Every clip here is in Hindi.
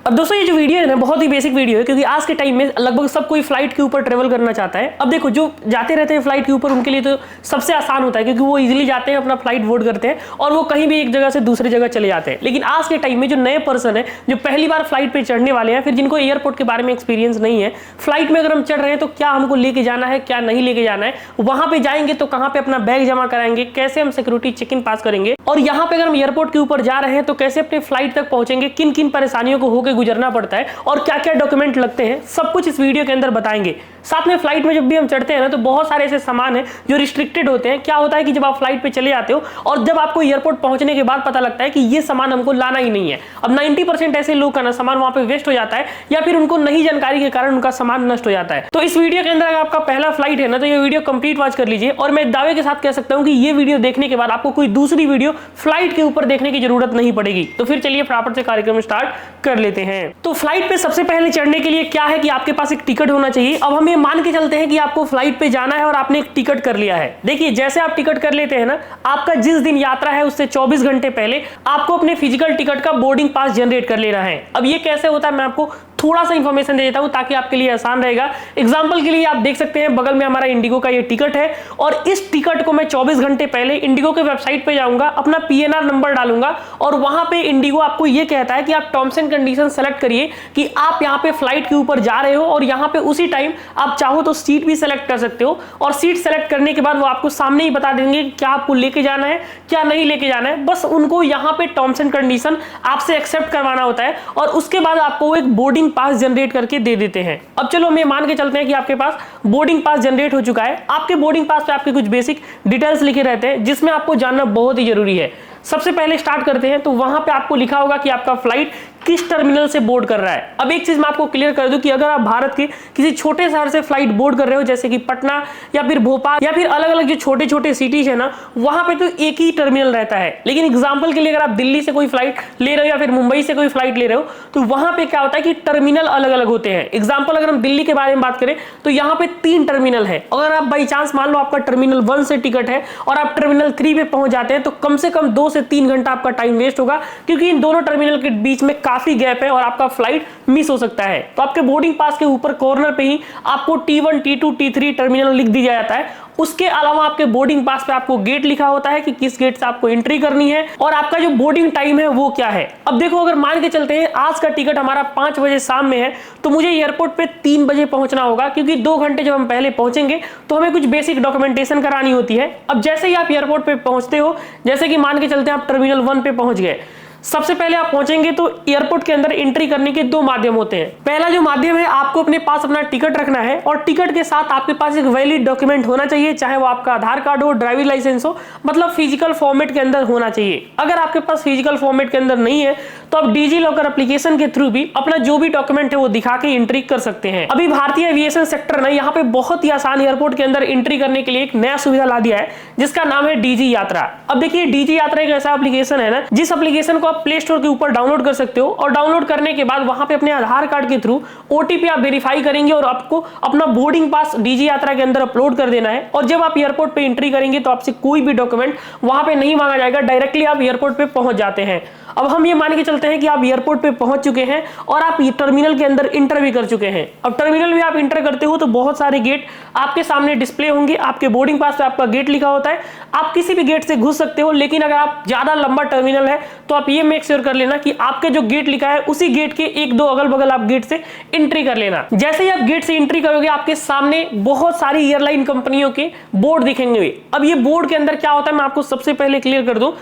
अब दोस्तों ये जो वीडियो है ना बहुत ही बेसिक वीडियो है, क्योंकि आज के टाइम में लगभग सब कोई फ्लाइट के ऊपर ट्रेवल करना चाहता है। अब देखो जो जाते रहते हैं फ्लाइट के ऊपर उनके लिए तो सबसे आसान होता है, क्योंकि वो इजीली जाते हैं, अपना फ्लाइट बोर्ड करते हैं और वो कहीं भी एक जगह से दूसरी जगह चले जाते हैं। लेकिन आज के टाइम में जो नए पर्सन है, जो पहली बार फ्लाइट पे चढ़ने वाले हैं, फिर जिनको एयरपोर्ट के बारे में एक्सपीरियंस नहीं है, फ्लाइट में अगर हम चढ़ रहे हैं तो क्या हमको लेके जाना है, क्या नहीं लेके जाना है, वहां पे जाएंगे तो कहां पे अपना बैग जमा कराएंगे, कैसे हम सिक्योरिटी चेक इन पास करेंगे, और यहाँ पे अगर हम एयरपोर्ट के ऊपर जा रहे हैं तो कैसे अपने फ्लाइट तक पहुंचेंगे, किन किन परेशानियों को होकर गुजरना पड़ता है और क्या क्या डॉक्यूमेंट लगते हैं, सब कुछ इस वीडियो के अंदर बताएंगे। साथ में फ्लाइट में जब भी हम चढ़ते हैं ना तो बहुत सारे ऐसे सामान हैं जो रिस्ट्रिक्टेड होते हैं। क्या होता है कि जब आप फ्लाइट पे चले जाते हो और जब आपको एयरपोर्ट पहुंचने के बाद पता लगता है कि ये सामान हमको लाना ही नहीं है। अब 90% ऐसे लोग का ना सामान वहां पे वेस्ट हो जाता है या फिर उनको नहीं जानकारी के कारण उनका सामान नष्ट हो जाता है। तो इस वीडियो के अंदर अगर आपका पहला फ्लाइट है ना तो ये वीडियो कंप्लीट वॉच कर लीजिए, और मैं दावे के साथ कह सकता हूं कि ये वीडियो देखने के बाद आपको कोई दूसरी वीडियो फ्लाइट के ऊपर देखने की जरूरत नहीं पड़ेगी। तो फिर चलिए फटाफट से कार्यक्रम स्टार्ट कर लेते हैं। तो फ्लाइट पे सबसे पहले चढ़ने के लिए क्या है कि आपके पास एक टिकट होना चाहिए। अब हम ये मान के चलते हैं कि आपको फ्लाइट पे जाना है और आपने एक टिकट कर लिया है। देखिए जैसे आप टिकट कर लेते हैं ना, आपका जिस दिन यात्रा है उससे 24 घंटे पहले आपको अपने फिजिकल टिकट का बोर्डिंग पास जनरेट कर लेना है। अब ये कैसे होता है मैं आपको थोड़ा सा इंफॉर्मेशन दे देता हूं ताकि आपके लिए आसान रहेगा। एग्जांपल के लिए आप देख सकते हैं बगल में हमारा इंडिगो का ये टिकट है, और इस टिकट को मैं 24 घंटे पहले इंडिगो के वेबसाइट पे जाऊंगा, अपना पीएनआर नंबर डालूंगा और वहां पे इंडिगो आपको ये कहता है कि आप टर्म्स एंड कंडीशन सेलेक्ट करिए कि आप यहां पे फ्लाइट के ऊपर जा रहे हो, और यहां पे उसी टाइम आप चाहो तो सीट भी सेलेक्ट कर सकते हो। और सीट सेलेक्ट करने के बाद वो आपको सामने ही बता देंगे क्या आपको लेके जाना है क्या नहीं लेके जाना है। बस उनको यहाँ पे टर्म्स एंड कंडीशन आपसे एक्सेप्ट करवाना होता है और उसके बाद आपको वो एक बोर्डिंग पास जनरेट करके दे देते हैं। अब चलो हम ये मान के चलते हैं कि आपके पास बोर्डिंग पास जनरेट हो चुका है। आपके बोर्डिंग पास पे आपके कुछ बेसिक डिटेल्स लिखे रहते हैं जिसमें आपको जानना बहुत ही जरूरी है। सबसे पहले स्टार्ट करते हैं तो वहां पे आपको लिखा होगा कि आपका फ्लाइट किस टर्मिनल से बोर्ड कर रहा है। अब एक चीज मैं आपको क्लियर कर दूं कि अगर आप भारत के किसी छोटे शहर से फ्लाइट बोर्ड कर रहे हो, जैसे कि पटना या फिर भोपाल या फिर अलग अलग जो छोटे छोटे सिटीज है ना, वहां पे तो एक ही टर्मिनल रहता है। लेकिन एग्जांपल के लिए अगर आप दिल्ली से कोई फ्लाइट ले रहे हो या फिर मुंबई से कोई फ्लाइट ले रहे हो तो वहां पे क्या होता है कि टर्मिनल अलग अलग होते हैं। एग्जाम्पल अगर हम दिल्ली के बारे में बात करें तो यहाँ पे 3 टर्मिनल है। अगर आप बाई चांस मान लो आपका टर्मिनल 1 से टिकट है और आप टर्मिनल 3 पे पहुंच जाते हैं तो कम से कम 2 से 3 घंटा आपका टाइम वेस्ट होगा, क्योंकि इन दोनों टर्मिनल के बीच में काफी गैप है और आपका फ्लाइट मिस हो सकता है। तो आपके बोर्डिंग पास के ऊपर कॉर्नर पे ही आपको T1, T2, T3 टर्मिनल लिख दिया जाता है। उसके अलावा आपके बोर्डिंग पास पे आपको गेट लिखा होता है कि किस गेट से आपको एंट्री करनी है और आपका जो बोर्डिंग टाइम है वो क्या है। अब देखो अगर मान के चलते हैं आज का टिकट हमारा 5 बजे शाम में है तो मुझे एयरपोर्ट पे 3 बजे पहुंचना होगा, क्योंकि 2 घंटे जब हम पहले पहुंचेंगे तो हमें कुछ बेसिक डॉक्यूमेंटेशन करानी होती है। अब जैसे ही आप एयरपोर्ट पे पहुंचते हो, जैसे कि मान के चलते हैं आप टर्मिनल 1 पे पहुंच गए, सबसे पहले आप पहुंचेंगे तो एयरपोर्ट के अंदर एंट्री करने के 2 माध्यम होते हैं। पहला जो माध्यम है, आपको अपने पास अपना टिकट रखना है और टिकट के साथ आपके पास एक वैलिड डॉक्यूमेंट होना चाहिए, चाहे वो आपका आधार कार्ड हो, ड्राइविंग लाइसेंस हो, मतलब फिजिकल फॉर्मेट के अंदर होना चाहिए। अगर आपके पास फिजिकल फॉर्मेट के अंदर नहीं है तो आप डिजी लॉकर एप्लीकेशन के थ्रू भी अपना जो भी डॉक्यूमेंट है वो दिखा के एंट्री कर सकते हैं। अभी भारतीय एविएशन सेक्टर ने यहाँ पे बहुत ही आसान एयरपोर्ट के अंदर एंट्री करने के लिए एक नया सुविधा ला दिया है जिसका नाम है डीजी यात्रा। अब देखिए डीजी यात्रा एक ऐसा एप्लीकेशन है ना, जिस एप्लीकेशन को आप प्ले स्टोर के ऊपर डाउनलोड कर सकते हो, और डाउनलोड करने के बाद वहां पे अपने आधार कार्ड के थ्रू ओटीपी आप वेरीफाई करेंगे और आपको अपना बोर्डिंग पास डीजी यात्रा के अंदर अपलोड कर देना है। और जब आप एयरपोर्ट पे एंट्री करेंगे तो आपसे कोई भी डॉक्यूमेंट वहां पे नहीं मांगा जाएगा, डायरेक्टली आप एयरपोर्ट पे पहुंच जाते हैं। अब हम ये मान के चलते हैं कि आप एयरपोर्ट पे पहुंच चुके हैं और आप टर्मिनल के अंदर इंटर भी कर चुके हैं। अब टर्मिनल में आप इंटर करते हो तो बहुत सारे गेट आपके सामने डिस्प्ले होंगे। आपके बोर्डिंग पास पे आपका गेट लिखा होता है, आप किसी भी गेट से घुस सकते हो। लेकिन अगर आप ज्यादा लंबा टर्मिनल है तो आप ये मेक श्योर कर लेना कि आपके जो गेट लिखा है उसी गेट के 1-2 अगल बगल आप गेट से एंट्री कर लेना। जैसे ही आप गेट से एंट्री करोगे आपके सामने बहुत सारी एयरलाइन कंपनियों के बोर्ड दिखेंगे। अब ये बोर्ड के अंदर क्या होता है मैं आपको सबसे पहले क्लियर कर दूं।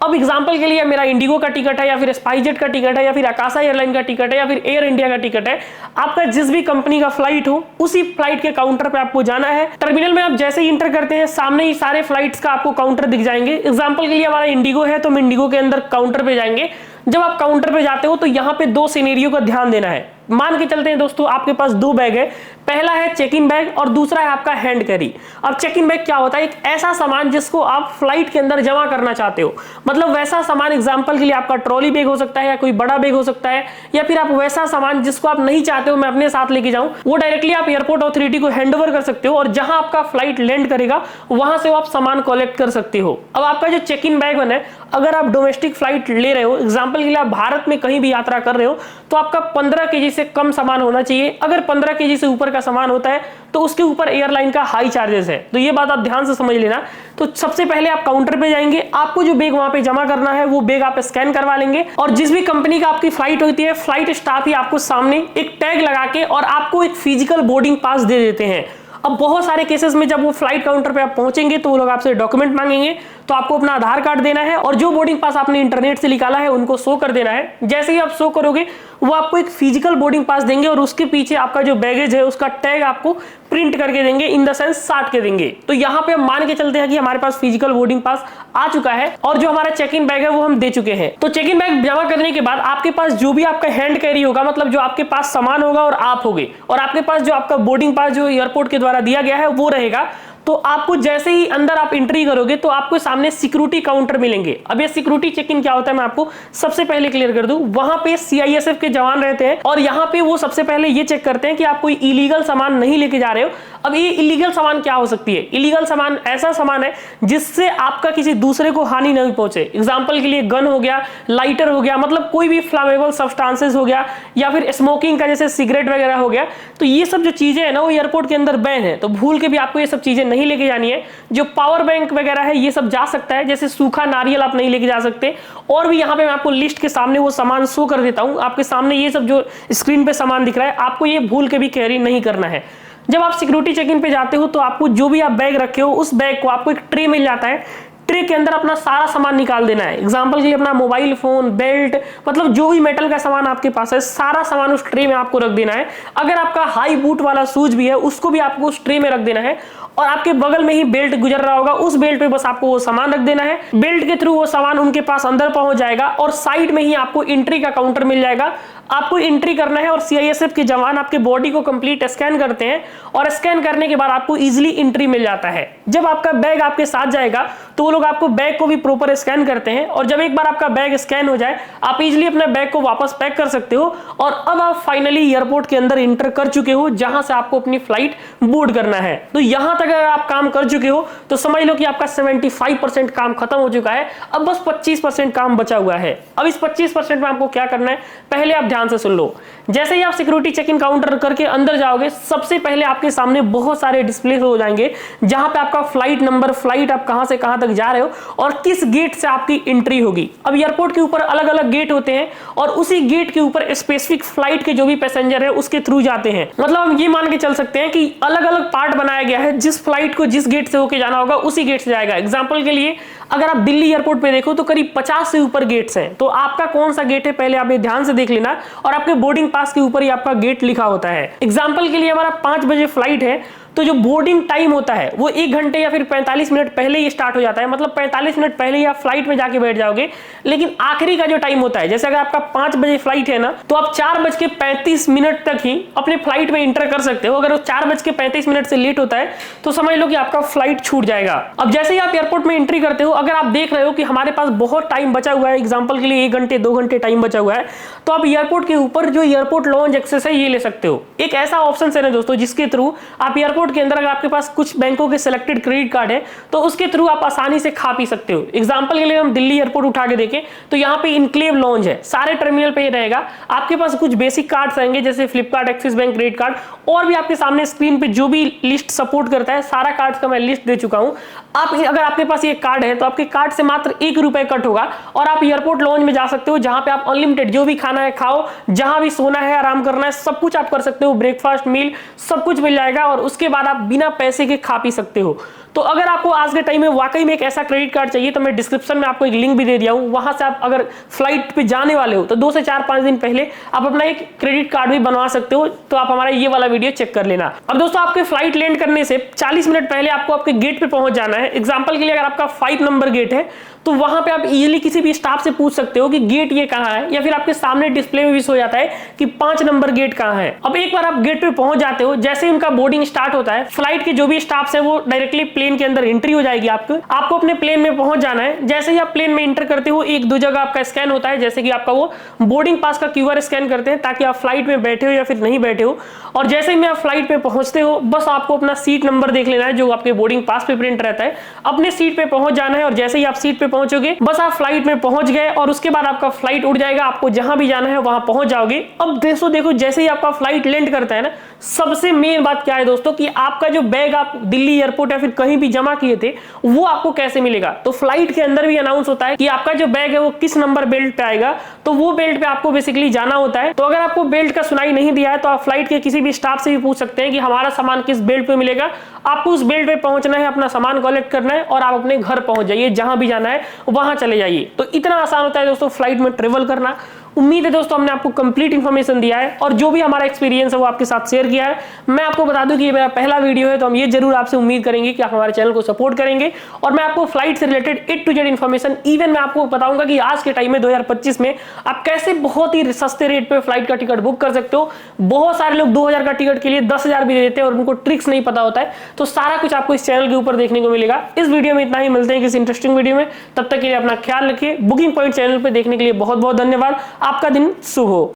अब एग्जांपल के लिए मेरा इंडिगो का टिकट है या फिर स्पाइसजेट का टिकट है या फिर आकाशा एयरलाइन का टिकट है या फिर एयर इंडिया का टिकट है, आपका जिस भी कंपनी का फ्लाइट हो उसी फ्लाइट के काउंटर पे आपको जाना है। टर्मिनल में आप जैसे ही इंटर करते हैं सामने ही सारे फ्लाइट्स का आपको काउंटर दिख जाएंगे। एग्जांपल के लिए हमारा इंडिगो है तो हम इंडिगो के अंदर काउंटर पे जाएंगे। जब आप काउंटर पे जाते हो तो यहाँ पे 2 सिनेरियो का ध्यान देना है। मान के चलते हैं दोस्तों, आपके पास दो बैग है, पहला है चेक इन बैग और दूसरा है आपका हैंड कैरी। अब चेक इन बैग क्या होता है? एक ऐसा सामान जिसको आप फ्लाइट के अंदर जमा करना चाहते हो, मतलब वैसा सामान, एग्जांपल के लिए आपका ट्रॉली बैग हो सकता है या कोई बड़ा बैग हो सकता है, या फिर आप वैसा सामान जिसको आप नहीं चाहते हो मैं अपने साथ लेके जाऊं, वो डायरेक्टली आप एयरपोर्ट अथॉरिटी को हैंडओवर कर सकते हो और जहां आपका फ्लाइट लैंड करेगा वहां से आप सामान कलेक्ट कर सकते हो। अब आपका जो चेक इन बैग है, अगर आप डोमेस्टिक फ्लाइट ले रहे हो, एग्जांपल के लिए आप भारत में कहीं भी यात्रा कर रहे हो, तो आपका 15 केजी से कम सामान होना चाहिए। अगर 15 केजी से ऊपर का सामान होता है तो उसके ऊपर एयरलाइन का हाई चार्जेस है। तो ये बात आप ध्यान से समझ लेना। तो सबसे पहले आप काउंटर पे जाएंगे, आपको जो बैग वहां पे जमा करना है वो बैग आप स्कैन करवा लेंगे और जिस भी कंपनी का आपकी फ्लाइट होती है, फ्लाइट स्टाफ ही आपको सामने एक टैग लगा के और आपको एक फिजिकल बोर्डिंग पास दे देते हैं। अब बहुत सारे केसेस में जब वो फ्लाइट काउंटर पे आप पहुंचेंगे तो वो लोग आपसे डॉक्यूमेंट मांगेंगे, तो आपको अपना आधार कार्ड देना है और जो बोर्डिंग पास आपने इंटरनेट से निकाला है उनको शो कर देना है। जैसे ही आप शो करोगे वो आपको एक फिजिकल बोर्डिंग पास देंगे और उसके पीछे आपका जो बैगेज है उसका टैग आपको प्रिंट करके देंगे, इन द सेंस साट के देंगे। तो यहाँ पे हम मान के चलते हैं कि हमारे पास फिजिकल बोर्डिंग पास आ चुका है और जो हमारा चेक इन बैग है वो हम दे चुके हैं। तो चेक इन बैग जमा करने के बाद आपके पास जो भी आपका हैंड कैरी होगा, मतलब जो आपके पास सामान होगा और आप होगे, और आपके पास जो आपका बोर्डिंग पास जो एयरपोर्ट के द्वारा दिया गया है वो रहेगा। तो आपको जैसे ही अंदर आप एंट्री करोगे तो आपको सामने सिक्योरिटी काउंटर मिलेंगे। अब ये सिक्योरिटी चेक इन क्या होता है मैं आपको सबसे पहले क्लियर कर दूं। वहां पे सीआईएसएफ के जवान रहते हैं और यहाँ पे वो सबसे पहले ये चेक करते हैं कि आप कोई इलीगल सामान नहीं लेके जा रहे हो। अब ये इलीगल सामान क्या हो सकती है? इलीगल सामान ऐसा सामान है जिससे आपका किसी दूसरे को हानि नहीं पहुंचे। एग्जाम्पल के लिए गन हो गया, लाइटर हो गया, मतलब कोई भी फ्लामेबल सब्सटेंसेस हो गया, या फिर स्मोकिंग का जैसे सिगरेट वगैरह हो गया। तो ये सब जो चीजें है ना वो एयरपोर्ट के अंदर बैन है, तो भूल के भी आपको ये सब चीजें नहीं लेके जानी है। जो पावर बैंक वगैरह है ये सब जा सकता है, जैसे सूखा नारियल आप नहीं लेके जा सकते। और भी यहाँ पे मैं आपको लिस्ट के सामने वो सामान शो कर देता हूँ, आपके सामने ये सब जो स्क्रीन पे सामान दिख रहा है आपको ये भूल के भी कैरी नहीं करना है। जब आप सिक्योरिटी चेक इन पे जाते हो तो आपको जो भी आप बैग रखे हो उस बैग को आपको एक ट्रे मिल जाता है, ट्रे के अंदर अपना सारा सामान निकाल देना है। एग्जांपल के लिए अपना मोबाइल फोन, बेल्ट, मतलब जो भी मेटल का सामान आपके पास है सारा सामान उस ट्रे में आपको रख देना है। अगर आपका हाई बूट वाला शूज भी है उसको भी आपको उस ट्रे में रख देना है और आपके बगल में ही बेल्ट गुजर रहा होगा, उस बेल्ट पे बस आपको वो सामान रख देना है। बेल्ट के थ्रू वो सामान उनके पास अंदर पहुंच जाएगा और साइड में ही आपको एंट्री का काउंटर मिल जाएगा। आपको एंट्री करना है और सीआईएसएफ के जवान आपके बॉडी को कंप्लीट स्कैन करते हैं और स्कैन करने के बाद आपको इजीली एंट्री मिल जाता है। जब आपका बैग आपके साथ जाएगा तो वो लोग आपको बैग को भी प्रॉपर स्कैन करते हैं और जब एक बार आपका बैग स्कैन हो जाए आप इजीली अपने बैग को वापस पैक कर सकते हो और अब आप फाइनली एयरपोर्ट के अंदर एंटर कर चुके हो जहां से आपको अपनी फ्लाइट बोर्ड करना है। तो यहां तक अगर आप काम कर चुके हो तो समझ लो कि आपका 75% काम खत्म हो चुका है, अब बस 25% काम बचा हुआ है। अब इस 25% में आपको क्या करना है पहले आप ध्यान से सुन लो। जैसे ही आप सिक्योरिटी चेक इन काउंटर करके अंदर जाओगे सबसे पहले आपके सामने बहुत सारे डिस्प्ले हो जाएंगे जहां पे आपका फ्लाइट नंबर, फ्लाइट आप कहां से कहां तक जा रहे हो और किस गेट से आपकी एंट्री होगी। अब एयरपोर्ट के ऊपर अलग अलग गेट होते हैं और उसी गेट के ऊपर स्पेसिफिक फ्लाइट के जो भी पैसेंजर है उसके थ्रू जाते हैं। मतलब हम ये मान के चल सकते हैं कि अलग अलग पार्ट बनाया गया है, जिस फ्लाइट को जिस गेट से होके जाना होगा उसी गेट से जाएगा। एग्जाम्पल के लिए अगर आप दिल्ली एयरपोर्ट पे देखो तो करीब 50 से ऊपर गेट्स हैं, तो आपका कौन सा गेट है पहले आप ये ध्यान से देख लेना और आपके बोर्डिंग पास के ऊपर ही आपका गेट लिखा होता है। एग्जाम्पल के लिए हमारा 5 बजे फ्लाइट है तो जो बोर्डिंग टाइम होता है वो 1 घंटे या फिर 45 मिनट पहले ही स्टार्ट हो जाता है, मतलब 45 मिनट पहले ही आप फ्लाइट में जाके बैठ जाओगे। लेकिन आखिरी का जो टाइम होता है, जैसे अगर आपका 5 बजे फ्लाइट है ना तो आप 4:35 तक ही अपने फ्लाइट में इंटर कर सकते हो। अगर वो 4:35 से लेट होता है तो समझ लो कि आपका फ्लाइट छूट जाएगा। अब जैसे ही आप एयरपोर्ट में एंट्री करते हो, अगर आप देख रहे हो कि हमारे पास बहुत टाइम बचा हुआ है, एग्जाम्पल के लिए 1 घंटे 2 घंटे टाइम बचा हुआ है, तो आप एयरपोर्ट के ऊपर जो एयरपोर्ट लॉन्ज एक्सेस है ये ले सकते हो। एक ऐसा ऑप्शन है ना दोस्तों जिसके थ्रू आप एयरपोर्ट के अंदर, अगर आपके पास कुछ बैंकों के सिलेक्टेड क्रेडिट कार्ड है तो उसके थ्रू आप आसानी से खा पी सकते हो। एग्जांपल के लिए हम दिल्ली एयरपोर्ट उठा के देखें तो यहाँ पे इनक्लेव लॉन्ज है, सारे टर्मिनल पे ही रहेगा। आपके पास कुछ बेसिक कार्ड्स आएंगे जैसे Flipkart, axis bank credit card, और भी आपके सामने स्क्रीन पे जो भी लिस्ट सपोर्ट करता है सारा कार्ड्स का मैं लिस्ट दे चुका हूं। आप अगर आपके पास ये कार्ड है तो आपके कार्ड से मात्र 1 रुपए कट होगा और आप एयरपोर्ट लॉन्ज में जा सकते हो जहां पे आप अनलिमिटेड जो भी खाना है खाओ, जहां भी सोना है, आराम करना है, सब कुछ आप कर सकते हो। ब्रेकफास्ट, मील सब कुछ मिल जाएगा और उसके बाद आप बिना पैसे के खा पी सकते हो। तो अगर आपको आज के टाइम में वाकई में एक ऐसा क्रेडिट कार्ड चाहिए तो मैं डिस्क्रिप्शन में आपको एक लिंक भी दे दिया हूं, वहां से आप अगर फ्लाइट पे जाने वाले हो तो 2 से 4-5 दिन पहले आप अपना एक क्रेडिट कार्ड भी बनवा सकते हो। तो आप हमारा ये वाला वीडियो चेक कर लेना। अब दोस्तों आपके फ्लाइट लैंड करने से 40 मिनट पहले आपको आपके गेट पे पहुंच जाना है। एग्जाम्पल के लिए अगर आपका 5 नंबर गेट है तो वहां पे आप इजीली किसी भी स्टाफ से पूछ सकते हो कि गेट ये कहां है, या फिर आपके सामने डिस्प्ले में भी शो जाता है कि 5 नंबर गेट कहां है। अब एक बार आप गेट पे पहुंच जाते हो, जैसे ही उनका बोर्डिंग स्टार्ट होता है, फ्लाइट के जो भी स्टाफ है वो डायरेक्टली प्लेन के अंदर एंट्री हो जाएगी। आपको अपने प्लेन में पहुंच जाना है। जैसे ही आप प्लेन में एंटर करते हो, एक दो जगह आपका स्कैन होता है, जैसे कि आपका वो बोर्डिंग पास का क्यूआर स्कैन करते हैं ताकि आप फ्लाइट में बैठे हो या फिर नहीं बैठे हो। और जैसे ही में आप फ्लाइट पे पहुंचते हो, बस आपको अपना सीट नंबर देख लेना है जो आपके बोर्डिंग पास पे प्रिंट रहता है, अपने सीट पे पहुंच जाना है। और जैसे ही आप सीट पे पहुंचोगे, बस आप फ्लाइट में पहुंच गए और उसके बाद आपका फ्लाइट उड़ जाएगा, आपको जहां भी जाना है वहां पहुंच जाओगे। अब देखो जैसे ही आपका फ्लाइट लैंड करता है ना, सबसे मेन बात क्या है दोस्तों कि आपका जो बैग आप दिल्ली एयरपोर्ट या फिर कहीं भी जमा किए थे वो आपको कैसे मिलेगा। तो फ्लाइट के अंदर भी अनाउंस होता है कि आपका जो बैग है वो किस नंबर बेल्ट पे आएगा, तो वो बेल्ट पे आपको बेसिकली जाना होता है। तो अगर आपको बेल्ट का सुनाई नहीं दिया है तो आप फ्लाइट के किसी भी स्टाफ से भी पूछ सकते हैं कि हमारा सामान किस बेल्ट पे मिलेगा। आपको उस बेल्ट पे पहुंचना है, अपना सामान कलेक्ट करना है और आप अपने घर पहुंच जाइए, जहां भी जाना है वहां चले जाइए। तो इतना आसान होता है दोस्तों फ्लाइट में ट्रेवल करना। उम्मीद है दोस्तों हमने आपको कंप्लीट इन्फॉर्मेशन दिया है और जो भी हमारा एक्सपीरियंस है वो आपके साथ शेयर किया है। मैं आपको बता दूं कि ये मेरा पहला वीडियो है, तो हम ये जरूर आपसे उम्मीद करेंगे कि आप हमारे चैनल को सपोर्ट करेंगे और मैं आपको फ्लाइट से related A to Z information, even मैं आपको बताऊंगा कि आज के टाइम में 2025 में आप कैसे बहुत ही सस्ते रेट पे फ्लाइट का टिकट बुक कर सकते हो। बहुत सारे लोग 2000 का टिकट के लिए 10,000 भी दे देते हैं और उनको ट्रिक्स नहीं पता होता है। तो सारा कुछ आपको इस चैनल के ऊपर देखने को मिलेगा। इस वीडियो में इतना ही, मिलते हैं किसी इंटरेस्टिंग वीडियो में। तब तक के लिए अपना ख्याल रखिए। बुकिंग पॉइंट चैनल पर देखने के लिए बहुत बहुत धन्यवाद। आपका दिन शुभ हो।